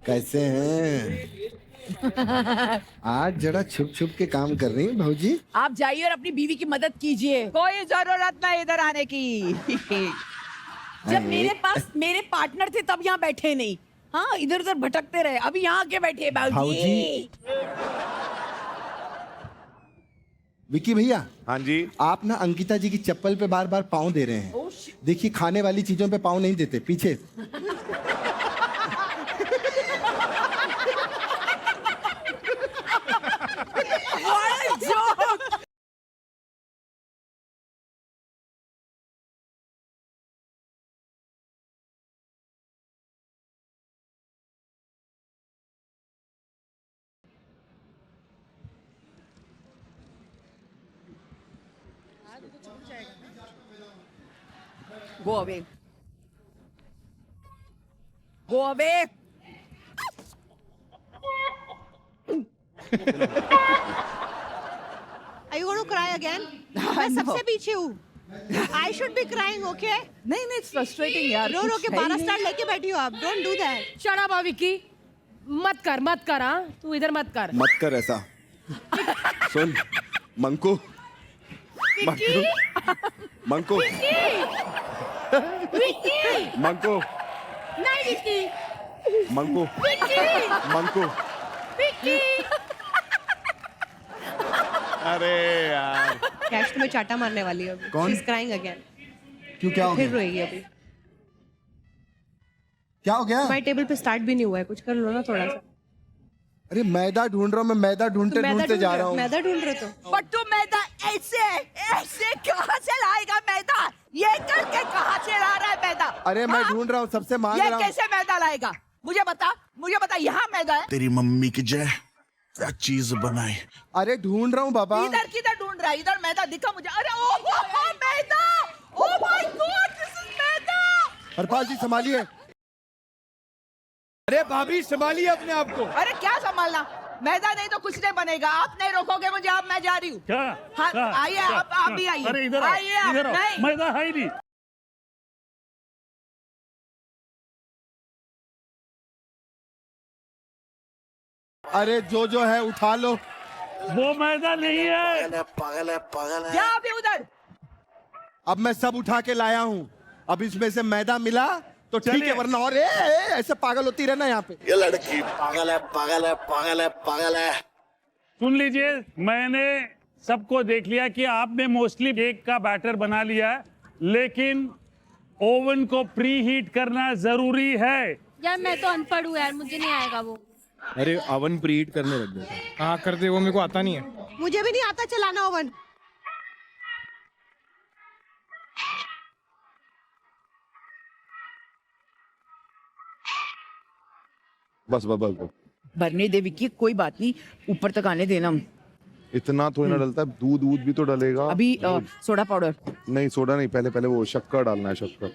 कैसे हैं? आज जरा छुप छुप के काम कर रही हैं भाऊजी। आप जाइए और अपनी बीवी की मदद कीजिए। कोई जरूरत नहीं इधर आने की। जब मेरे पास मेरे पार्टनर थे तब यहाँ बैठे नहीं। हाँ, इधर उधर भटकते रहे, अभी यहाँ आके बैठे भाऊजी। भाऊजी। विकी भैया। हाँ जी। आप ना अंकिता जी की चप्पल पे बार बार पाँव दे रहे हैं। देखिए, खाने वाली चीजों पे पाँव नहीं देते, पीछे। Go away. Go away. Are you going to cry again? मैं सबसे पीछे हूँ. I should be crying, okay? नहीं नहीं, it's frustrating यार। रो रो कुछ के है ही 12 नहीं। स्टार लेके बैठी हो आप. Don't do that. Shut up Vicky, मत कर हाँ, तू इधर मत कर। मत कर ऐसा। सुन मंकू, मंकू, मंकू, विकी मंकू, नहीं विकी, मंकू, विकी मंकू। विकी अरे यार, कैश तुम्हें चाटा मारने वाली है अभी. कौन? She's crying again. क्यों, क्या हो फिर गया? रोएगी अभी. क्या हो गया? हमारे टेबल पे स्टार्ट भी नहीं हुआ है. कुछ कर लो ना थोड़ा सा. अरे मैदा ढूंढ रहा हूँ मैं, मैदा ढूंढते ढूंढते जा रहा हूँ। मैदा ढूंढ रहे तो. बट तू मैदा ऐसे ऐसे कहाँ से लाएगा मैदा? ये करके कहाँ से ला रहा है मैदा? अरे मैं हाँ? ढूंढ रहा हूँ, सबसे मांग ये रहा हूँ। कैसे मैदा लाएगा? मुझे बता, यहाँ मैदा है? तेरी मम्मी की जय, क्या चीज बनाई। अरे ढूंढ रहा हूँ बाबा। इधर किधर ढूंढ रहा है? इधर मैदा दिखा मुझे। अरे ओ मैदा! Oh my god, this is maida! Harpal ji संभालिए। अरे भाभी संभालिए अपने आप को। अरे क्या संभालना? मैदा नहीं तो कुछ नहीं बनेगा। आप नहीं रोकोगे मुझे, अब मैं जा रही हूँ। क्या? हाँ, क्या? आइए क्या? आप भी आइए। अरे इधर आइए आप। इधर नहीं, मैदा है ही नहीं। अरे जो है उठा लो। वो मैदा नहीं है। पागल है, पागल है। जा अभी उधर। अब मैं सब उठा के लाया हूँ। अब इसमें से मैदा मिला तो ठीक है, चलिए। वरना और ऐसे पागल होती रहना यहाँ पे। ये लड़की पागल है, पागल है, पागल है, पागल है। सुन लीजिए, मैंने सबको देख लिया कि आपने मोस्टली केक का बैटर बना लिया है, लेकिन ओवन को प्री हीट करना जरूरी है। यार मैं तो अनपढ़ हूँ यार, मुझे नहीं आएगा वो। अरे ओवन प्रीहीट करने लग गया। हाँ कर दे, वो मेरे को आता नहीं है। मुझे भी नहीं आता चलाना ओवन. बस बस बस बस। भरने दे विक्की, कोई बात नहीं, ऊपर तक आने देना। इतना थोड़ी ना डलता है, दूध भी तो डलेगा। अभी सोडा पाउडर। नहीं, सोडा नहीं, पहले वो शक्कर डालना है, शक्कर।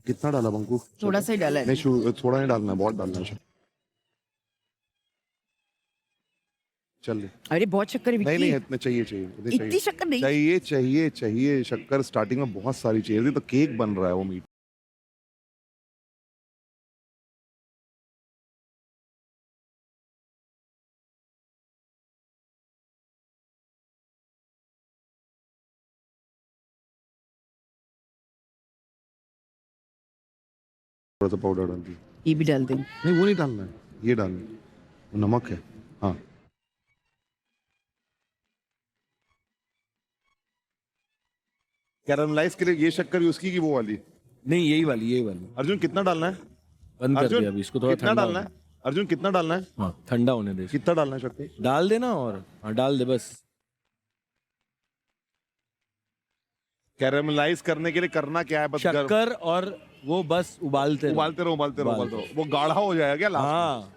कितना डाला बंकू? थोड़ा सा ही डाला है। नहीं, थोड़ा नहीं डालना है, बहुत डालना है। चल ले। अरे बहुत शक्कर है नहीं विक्की। इतने चाहिए, इतने इतनी चाहिए। शक्कर नहीं। चाहिए शक्कर स्टार्टिंग में बहुत सारी चाहिए थी, तो केक बन रहा है वो मीट। थोड़ा सा पाउडर डाल दी। ये भी डाल दें। नहीं, वो नहीं डालना है, ये डालना है, वो नमक है। हाँ, कैरामलाइज के लिए ये शक्कर यूज की कि वो वाली? नहीं यही वाली। अर्जुन कितना डालना है? बंद कर अर्जुन दिया अभी इसको, थोड़ा कितना ठंडा डालना है? अर्जुन कितना डालना है? हाँ ठंडा होने दे। कितना डालना है शक्कर? डाल देना, और हाँ डाल दे बस। कैरामलाइज करने के लिए करना क्या है? बस शक्कर और वो बस उबालते रहो। वो गाढ़ा हो जाएगा क्या लास्ट में? हाँ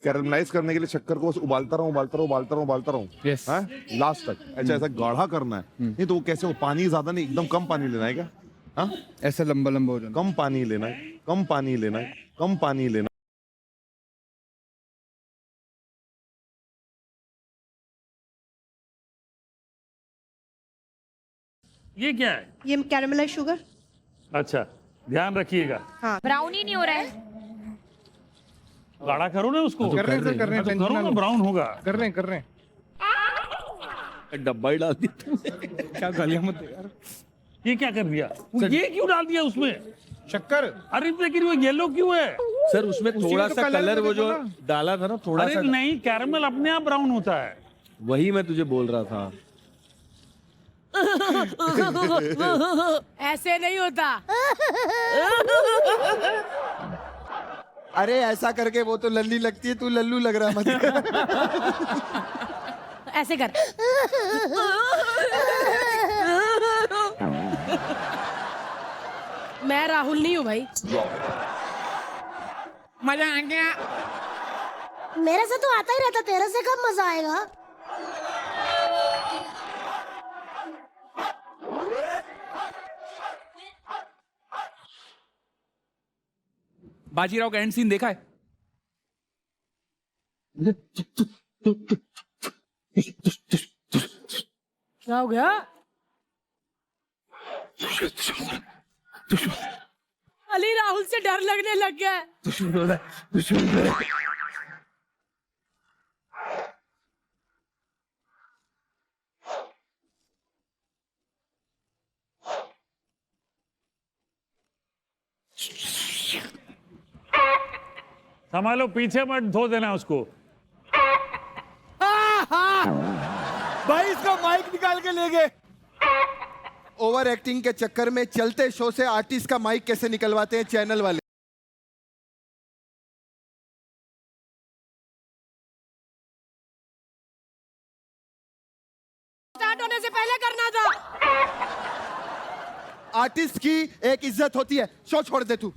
कैरामलाइज करने के लिए शक्कर को बस उबालता रहूं। Yes. हाँ? लास्ट तक ऐसा गाढ़ा करना है। नहीं तो वो कैसे, वो पानी ज्यादा नहीं, एकदम कम पानी लेना है क्या? हाँ, ऐसा लंबा हो जाना। कम पानी लेना है, कम पानी लेना। ये क्या है? ये कैरामेलाइज शुगर. अच्छा, ध्यान रखिएगा। ब्राउन ही नहीं हो रहा है। गाढ़ा करो ना उसको। कर रहे हैं सर, कर रहे हैं, तो टेंशन करो ना ना, लो। ब्राउन होगा। कर रहे हैं, कर रहे हैं। डब्बा ही डाल दिया तुमने। क्या गालियां मत दे यार। ये क्या कर दिया? ये क्यों डाल दिया उसमें? शक्कर। अरे लेकिन वो येलो क्यों है? सर उसमें थोड़ा तो सा कलर कलर में वो जो देखो ना। डाला था ना, थोड़ा अरे सा, नहीं, कैरमल अपने आप ब्राउन होता है। वही मैं तुझे बोल रहा था। ऐसे नहीं होता। अरे ऐसा करके वो तो लल्ली लगती है, तू लल्लू लग रहा है, मत कर। ऐसे कर। मैं राहुल नहीं हूँ भाई। मजा आ गया। मेरे से तो आता ही रहता, तेरे से कब मजा आएगा? बाजीराव का एंड सीन देखा है? क्या हो गया? अली राहुल से डर लगने लग गया है। संभालो, पीछे मत धो देना उसको। भाई इसका माइक निकाल के ले गए। ओवर एक्टिंग के चक्कर में चलते शो से आर्टिस्ट का माइक कैसे निकलवाते हैं चैनल वाले। स्टार्ट होने से पहले करना था। आर्टिस्ट की एक इज्जत होती है। शो छोड़ दे तू।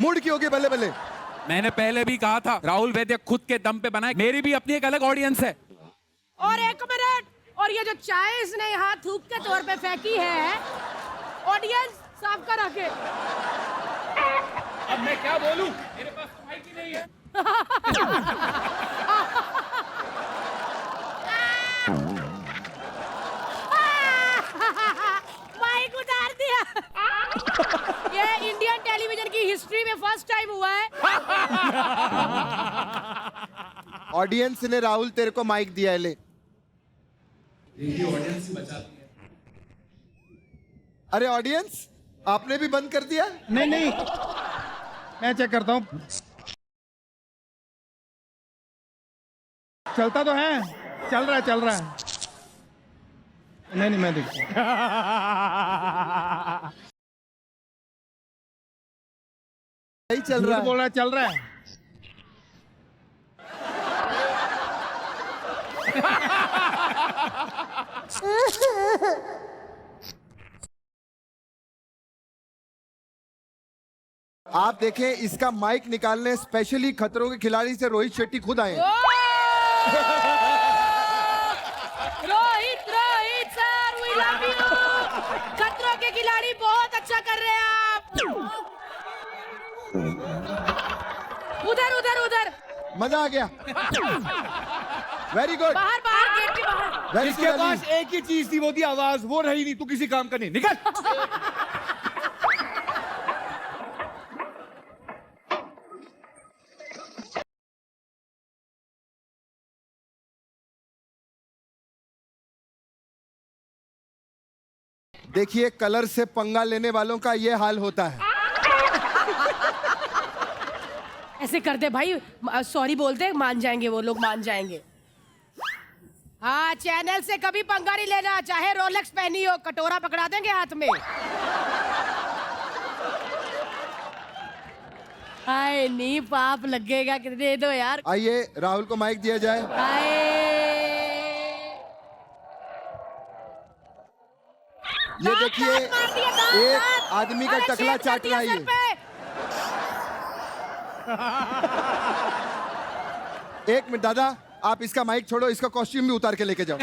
मूड की होगी बल्ले बल्ले। मैंने पहले भी कहा था, राहुल वैद्य खुद के दम पे बनाए, मेरी भी अपनी एक अलग ऑडियंस है। और एक मिनट, और ये जो चाय इसने यहाँ थूक के तौर पे फेंकी है, ऑडियंस साफ करा के। अब मैं क्या बोलूं? मेरे पास तो माइक ही नहीं है। माइक उतार दिया। ये इंडियन टेलीविजन की हिस्ट्री में फर्स्ट टाइम हुआ है। ऑडियंस ने राहुल तेरे को माइक दिया है, ले। अरे ऑडियंस, आपने भी बंद कर दिया? नहीं नहीं, मैं चेक करता हूँ। चलता तो है, चल रहा है, चल रहा है। नहीं नहीं, मैं देखता हूँ। सही चल रहा है। बोल रहा है, चल रहा है। आप देखें, इसका माइक निकालने स्पेशली खतरों के खिलाड़ी से रोहित शेट्टी खुद आए। Rohit sir, we love you. Khatron ke खिलाड़ी बहुत अच्छा कर रहे हैं आप। उधर उधर उधर, मजा आ गया। Very good. बाहर बाहर, गेट के बाहर। वेरी इसके पास एक ही चीज थी, वो थी आवाज। वो रही नहीं, तू किसी काम का नहीं। निकल। देखिए, कलर से पंगा लेने वालों का ये हाल होता है। ऐसे कर दे भाई, सॉरी बोलते, मान जाएंगे वो लोग, मान जाएंगे। हाँ, चैनल से कभी पंगा नहीं लेना, चाहे रोलेक्स पहनी हो, कटोरा पकड़ा देंगे हाथ में। हाय नी, पाप लगेगा कि दे दो यार। आइए, राहुल को माइक दिया जाए। हाय, ये देखिए, एक आदमी का टकला चाट रहा है ये। एक मिनट दादा, आप इसका माइक छोड़ो, इसका कॉस्ट्यूम भी उतार के लेके जाओ।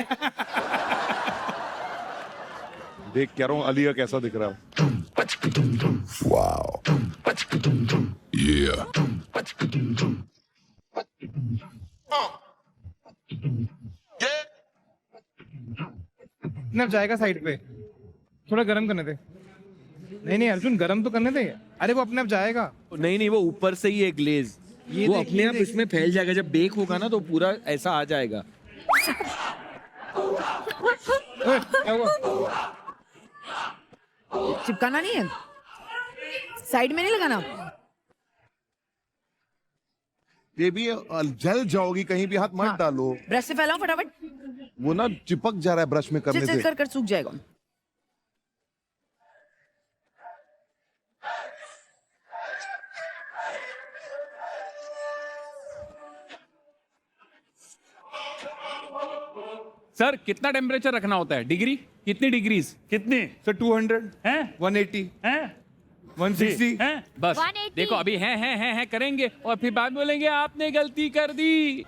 देख क्या रहा हूँ, अली का कैसा दिख रहा है। ना जाएगा साइड पे, थोड़ा गर्म करने दे। नहीं नहीं अर्जुन, गरम तो करने दे। अरे वो अपने आप जाएगा। नहीं नहीं, वो ऊपर से ही है ग्लेज, वो अपने आप इसमें फैल जाएगा। जब बेक होगा ना तो पूरा ऐसा आ जाएगा। क्या हुआ? चिपकाना नहीं है, साइड में नहीं लगाना। बेबी जल जाओगी, कहीं भी हाथ मत डालो। ब्रश से फैलाओ फटाफट। वो ना चिपक जा रहा है ब्रश में करने से। कर सूख जाएगा। सर कितना टेम्परेचर रखना होता है? डिग्री कितनी डिग्रीज? कितनी सर 200 हैं? 180 हैं? 160 हैं? बस 180 देखो, अभी है करेंगे और फिर बाद बोलेंगे आपने गलती कर दी।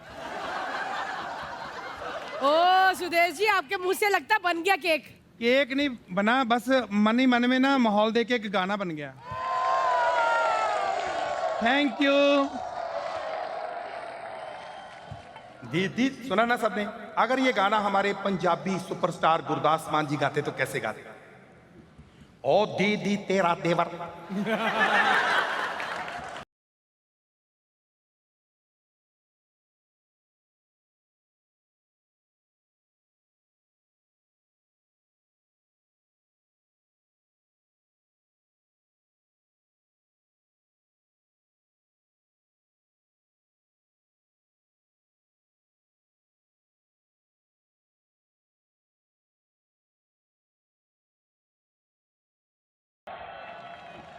ओ सुदेश जी, आपके मुंह से लगता बन गया केक। केक नहीं बना, बस मन ही मन में ना माहौल देके एक गाना बन गया। थैंक यू दीदी। सुना ना सबने? अगर ये गाना हमारे पंजाबी सुपरस्टार गुरदास मान जी गाते तो कैसे गाते? ओ दीदी तेरा देवर।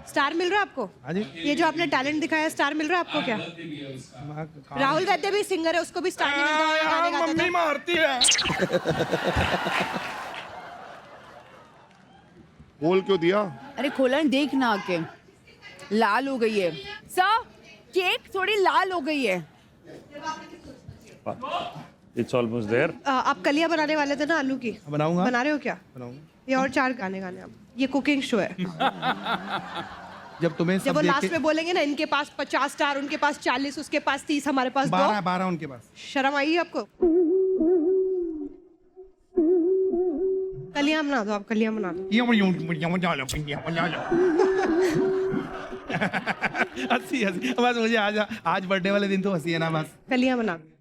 स्टार मिल रहा है आपको? हाँ जी। ये जो आपने टैलेंट दिखाया, स्टार मिल रहा है आपको क्या? राहुल वैद्य भी सिंगर है, उसको भी स्टार नहीं मिलता, वो गाने गाता मम्मी था। मारती है। खोल क्यों दिया? अरे खोला नहीं, देख ना आके लाल हो गई है। सर केक थोड़ी लाल हो गई है। It's almost there. आप कलिया बनाने वाले थे ना आलू की? बनाऊंगा। बना रहे हो क्या? बनाऊंगा। ये और 4 गाने गाने आप। ये कुकिंग शो है। जब तुम्हें जब वो लास्ट में बोलेंगे ना, इनके पास 50 स्टार, उनके पास 40, उसके पास 30, हमारे पास 2। 12 उनके पास। शर्म आई है आपको? कलियां बना दो, आप कलियां बना दो। हंसी हंसी बस, मुझे आज बर्थडे वाले दिन तो हंसी है ना बस। कलियां बना दो।